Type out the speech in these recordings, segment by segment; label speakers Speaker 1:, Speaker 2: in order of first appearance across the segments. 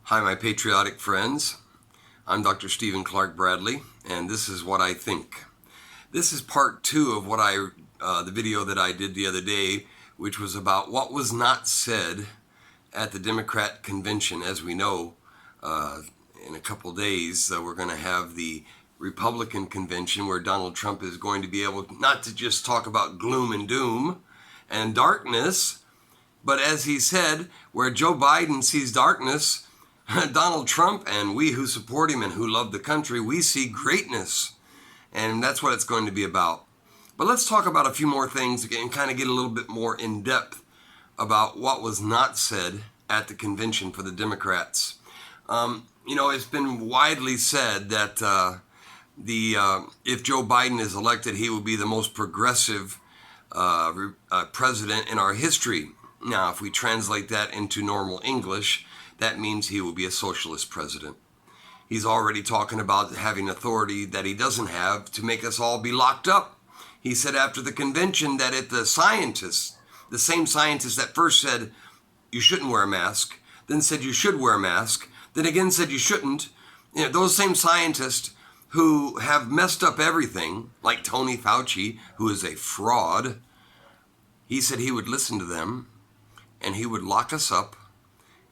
Speaker 1: Hi, my patriotic friends. I'm Dr. Stephen Clark Bradley, and this is what I think. This is part 2 of the video that I did the other day, which was about what was not said at the Democrat convention. As we know, in a couple days, we're going to have the Republican convention where Donald Trump is going to be able not to just talk about gloom and doom and darkness, but as he said, where Joe Biden sees darkness, Donald Trump and we who support him and who love the country, we see greatness. And that's what it's going to be about. But let's talk about a few more things and kind of get a little bit more in depth about what was not said at the convention for the Democrats. It's been widely said that if Joe Biden is elected, he will be the most progressive president in our history. Now, if we translate that into normal English, that means he will be a socialist president. He's already talking about having authority that he doesn't have to make us all be locked up. He said after the convention that if the same scientists that first said you shouldn't wear a mask, then said you should wear a mask, then again said you shouldn't, those same scientists who have messed up everything, like Tony Fauci, who is a fraud, he said he would listen to them and he would lock us up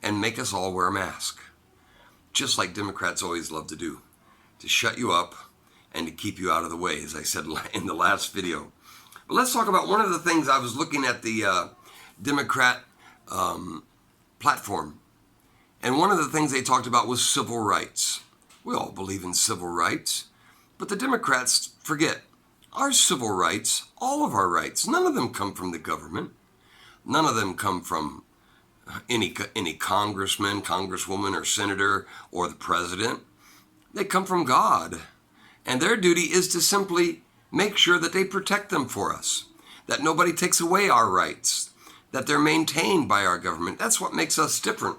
Speaker 1: and make us all wear a mask. Just like Democrats always love to do, to shut you up and to keep you out of the way, as I said in the last video. But let's talk about one of the things. I was looking at the Democrat platform, and one of the things they talked about was civil rights. We all believe in civil rights, but the Democrats forget our civil rights, all of our rights, none of them come from the government. None of them come from any congressman, congresswoman, or senator, or the president. They come from God. And their duty is to simply make sure that they protect them for us, that nobody takes away our rights, that they're maintained by our government. That's what makes us different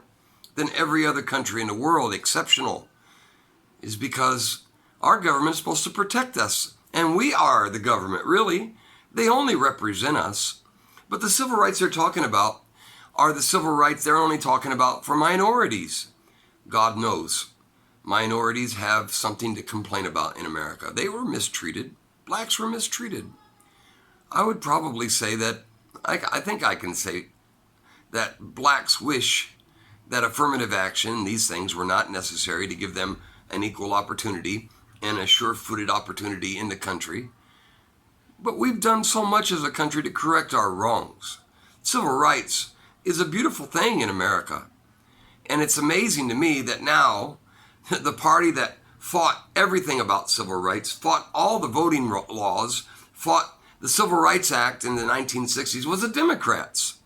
Speaker 1: than every other country in the world, exceptional, is because our government is supposed to protect us. And we are the government, really. They only represent us. But the civil rights they're talking about are the civil rights they're only talking about for minorities. God knows minorities have something to complain about in America. They were mistreated. Blacks were mistreated. I would probably say that, I think I can say that blacks wish that affirmative action, these things were not necessary to give them an equal opportunity and a sure-footed opportunity in the country. But we've done so much as a country to correct our wrongs. Civil rights is a beautiful thing in America. And it's amazing to me that now the party that fought everything about civil rights, fought all the voting laws, fought the Civil Rights Act in the 1960s was the Democrats,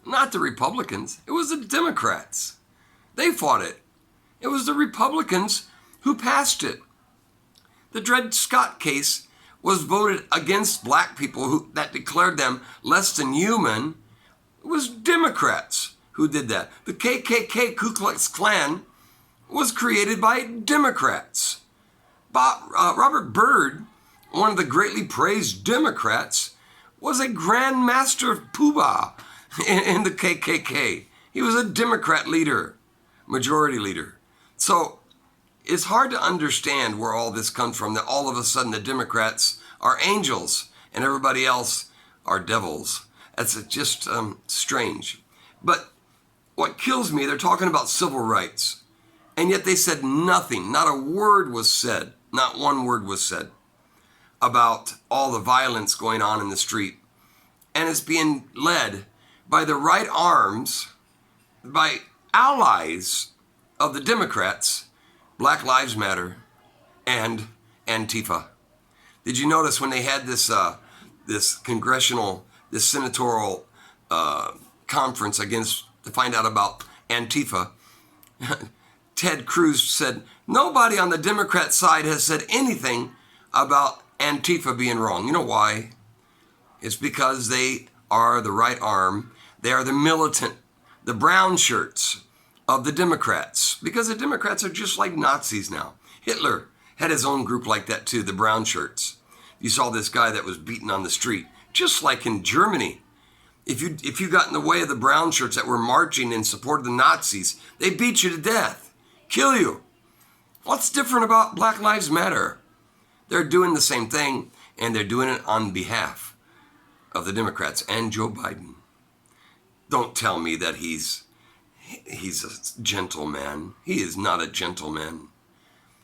Speaker 1: not the Republicans. It was the Democrats. They fought it. It was the Republicans who passed it. The Dred Scott case was voted against black people that declared them less than human. It was Democrats who did that. The KKK, Ku Klux Klan, was created by Democrats. Robert Byrd, one of the greatly praised Democrats, was a Grand Master of Poobah in the KKK. He was a Democrat leader, majority leader. So it's hard to understand where all this comes from, that all of a sudden the Democrats are angels and everybody else are devils. That's just strange. But what kills me, they're talking about civil rights, and yet they said nothing, not a word was said, not one word was said about all the violence going on in the street. And it's being led by the right arms, by allies of the Democrats, Black Lives Matter, and Antifa. Did you notice when they had this senatorial conference to find out about Antifa, Ted Cruz said, nobody on the Democrat side has said anything about Antifa being wrong. You know why? It's because they are the right arm. They are the militant, the brown shirts of the Democrats, because the Democrats are just like Nazis now. Hitler had his own group like that too, the brown shirts. You saw this guy that was beaten on the street, just like in Germany. If you got in the way of the brown shirts that were marching in support of the Nazis, they beat you to death. kill you. What's different about Black Lives Matter? They're doing the same thing, and they're doing it on behalf of the Democrats and Joe Biden. Don't tell me that he's a gentleman. He is not a gentleman.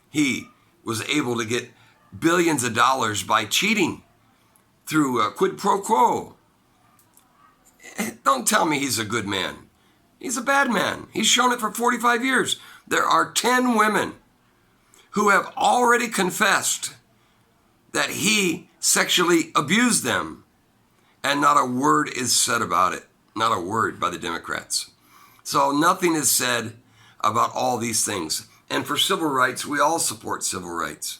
Speaker 1: He was able to get billions of dollars by cheating through a quid pro quo. Don't tell me he's a good man. He's a bad man. He's shown it for 45 years. There are 10 women who have already confessed that he sexually abused them, and not a word is said about it. Not a word by the Democrats. So nothing is said about all these things. And for civil rights, we all support civil rights.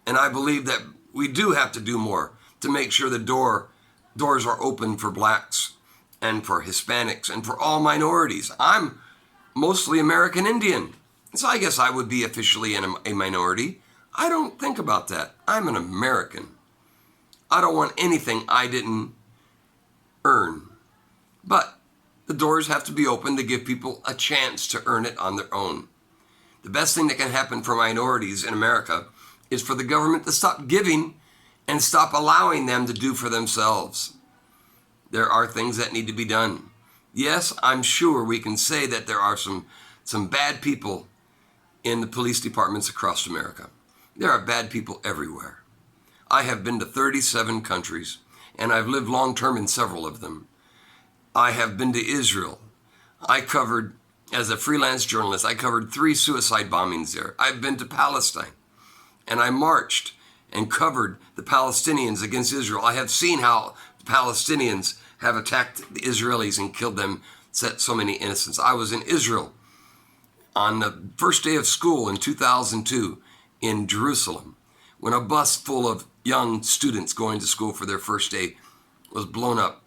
Speaker 1: And I believe that we do have to do more to make sure the doors are open for blacks and for Hispanics and for all minorities. I'm mostly American Indian, so I guess I would be officially a minority. I don't think about that. I'm an American. I don't want anything I didn't earn. But the doors have to be open to give people a chance to earn it on their own. The best thing that can happen for minorities in America is for the government to stop giving and stop allowing them to do for themselves. There are things that need to be done. Yes, I'm sure we can say that there are some bad people in the police departments across America. There are bad people everywhere. I have been to 37 countries, and I've lived long-term in several of them. I have been to Israel. As a freelance journalist, I covered 3 suicide bombings there. I've been to Palestine, and I marched and covered the Palestinians against Israel. I have seen how the Palestinians have attacked the Israelis and killed them, set so many innocents. I was in Israel on the first day of school in 2002 in Jerusalem, when a bus full of young students going to school for their first day was blown up.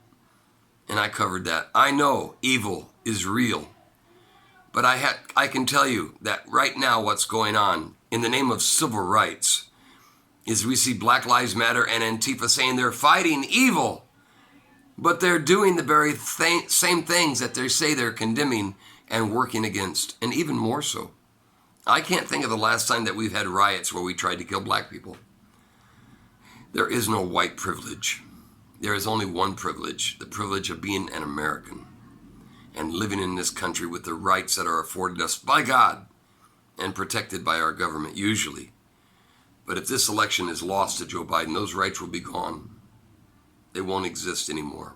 Speaker 1: And I covered that. I know evil is real, but I can tell you that right now what's going on in the name of civil rights is we see Black Lives Matter and Antifa saying they're fighting evil, but they're doing the very same things that they say they're condemning and working against, and even more so. I can't think of the last time that we've had riots where we tried to kill black people. There is no white privilege. There is only one privilege, the privilege of being an American and living in this country with the rights that are afforded us by God and protected by our government, usually. But if this election is lost to Joe Biden, those rights will be gone. They won't exist anymore.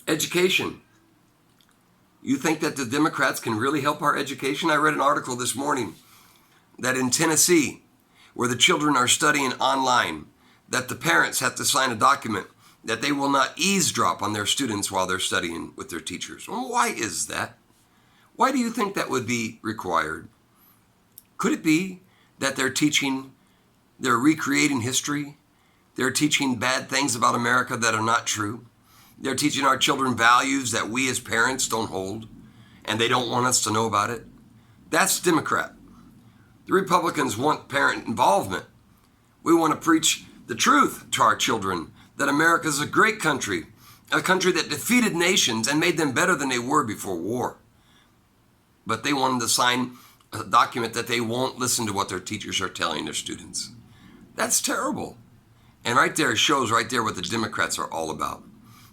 Speaker 1: Education. You think that the Democrats can really help our education? I read an article this morning that in Tennessee, where the children are studying online, that the parents have to sign a document that they will not eavesdrop on their students while they're studying with their teachers. Well, why is that? Why do you think that would be required? Could it be that they're recreating history? They're teaching bad things about America that are not true? They're teaching our children values that we as parents don't hold, and they don't want us to know about it? That's Democrat. The Republicans want parent involvement. We want to preach the truth to our children, that America is a great country, a country that defeated nations and made them better than they were before war. But they want them to sign a document that they won't listen to what their teachers are telling their students. That's terrible. And right there, it shows right there what the Democrats are all about.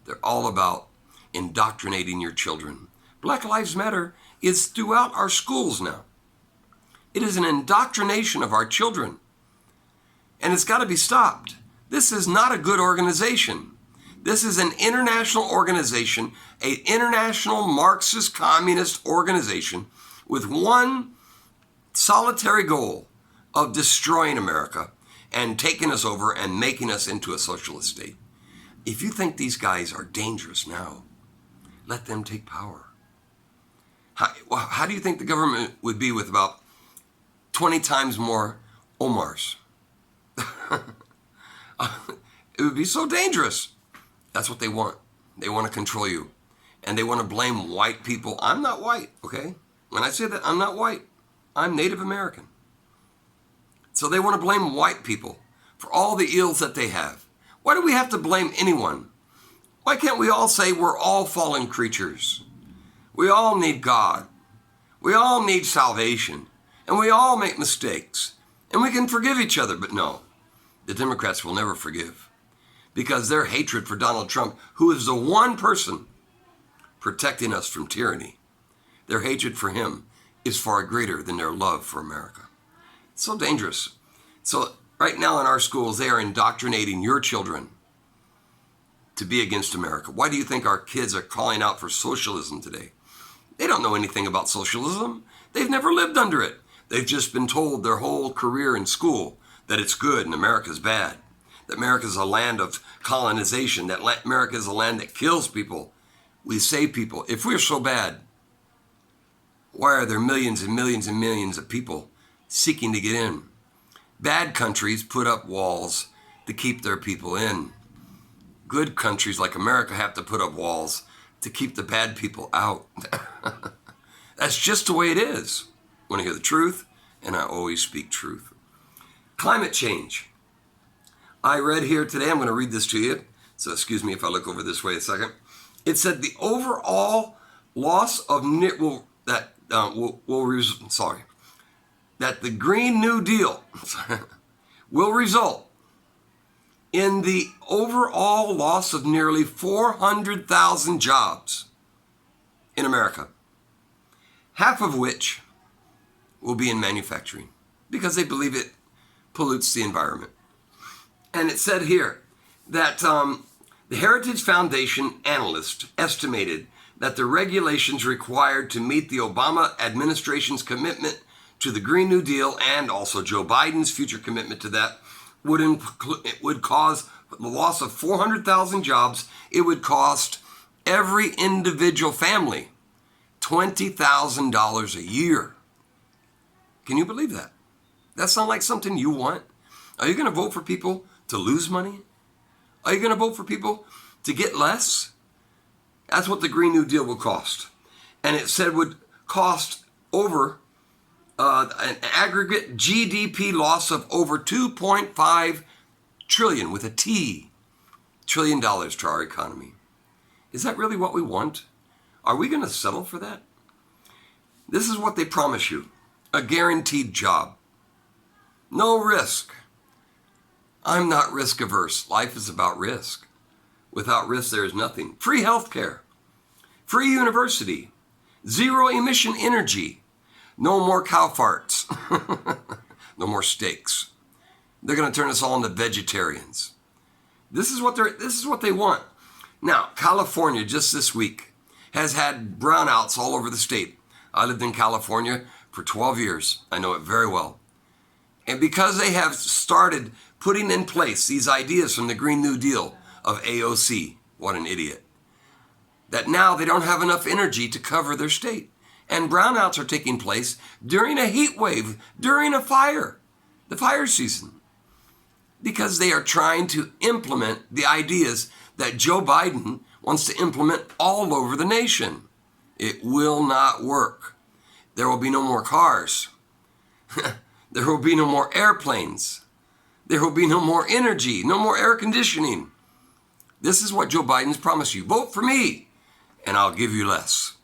Speaker 1: They're all about indoctrinating your children. Black Lives Matter is throughout our schools now. It is an indoctrination of our children. And it's got to be stopped. This is not a good organization. This is an international organization, an international Marxist communist organization with one solitary goal of destroying America and taking us over and making us into a socialist state. If you think these guys are dangerous now, let them take power. How do you think the government would be with about 20 times more Omars? It would be so dangerous. That's what they want. They want to control you. And they want to blame white people. I'm not white, okay? When I say that, I'm not white. I'm Native American. So they want to blame white people for all the ills that they have. Why do we have to blame anyone? Why can't we all say we're all fallen creatures? We all need God. We all need salvation, and we all make mistakes, and we can forgive each other. But no, the Democrats will never forgive, because their hatred for Donald Trump, who is the one person protecting us from tyranny, their hatred for him is far greater than their love for America. It's so dangerous. So right now in our schools, they are indoctrinating your children to be against America. Why do you think our kids are calling out for socialism today? They don't know anything about socialism. They've never lived under it. They've just been told their whole career in school that it's good and America's bad, that America's a land of colonization, that America is a land that kills people. We save people. If we're so bad, why are there millions and millions and millions of people seeking to get in? Bad countries put up walls to keep their people in. Good countries like America have to put up walls to keep the bad people out. That's just the way it is. Want to hear the truth? And I always speak truth. Climate change. I read here today, I'm going to read this to you. So excuse me if I look over this way a second. It said the overall loss of that the Green New Deal will result in the overall loss of nearly 400,000 jobs in America, half of which will be in manufacturing because they believe it pollutes the environment. And it said here that the Heritage Foundation analyst estimated that the regulations required to meet the Obama administration's commitment to the Green New Deal and also Joe Biden's future commitment to that it would cause the loss of 400,000 jobs. It would cost every individual family $20,000 a year. Can you believe that? That sounds like something you want? Are you going to vote for people to lose money? Are you going to vote for people to get less? That's what the Green New Deal will cost. And it said would cost over an aggregate GDP loss of over 2.5 trillion with a T, $trillion to our economy. Is that really what we want? Are we going to settle for that? This is what they promise you. A guaranteed job. No risk. I'm not risk averse. Life is about risk. Without risk, there is nothing. Free healthcare. Free university. Zero emission energy. No more cow farts. No more steaks. They're going to turn us all into vegetarians. This is what they want. Now, California just this week has had brownouts all over the state. I lived in California for 12 years. I know it very well. And because they have started putting in place these ideas from the Green New Deal of AOC, what an idiot, that now they don't have enough energy to cover their state. And brownouts are taking place during a heat wave, during a fire, the fire season, because they are trying to implement the ideas that Joe Biden wants to implement all over the nation. It will not work. There will be no more cars. There will be no more airplanes. There will be no more energy, no more air conditioning. This is what Joe Biden's promised you. Vote for me, and I'll give you less.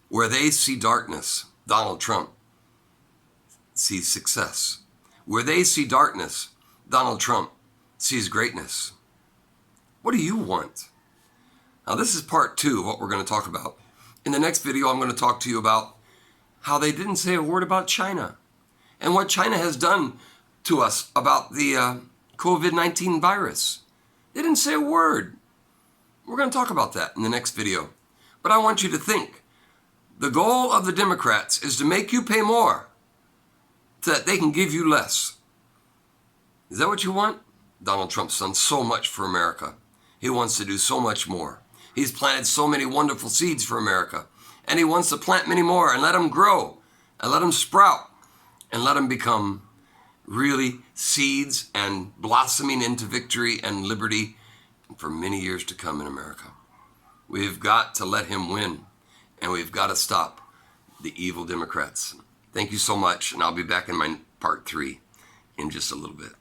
Speaker 1: Where they see darkness, Donald Trump sees success. Where they see darkness, Donald Trump sees greatness. What do you want? Now, this is part 2 of what we're going to talk about. In the next video, I'm going to talk to you about how they didn't say a word about China and what China has done to us about the COVID-19 virus. They didn't say a word. We're going to talk about that in the next video. But I want you to think. The goal of the Democrats is to make you pay more so that they can give you less. Is that what you want? Donald Trump's done so much for America. He wants to do so much more. He's planted so many wonderful seeds for America. And he wants to plant many more and let them grow and let them sprout and let them become really seeds and blossoming into victory and liberty for many years to come in America. We've got to let him win. And we've got to stop the evil Democrats. Thank you so much, and I'll be back in my part 3 in just a little bit.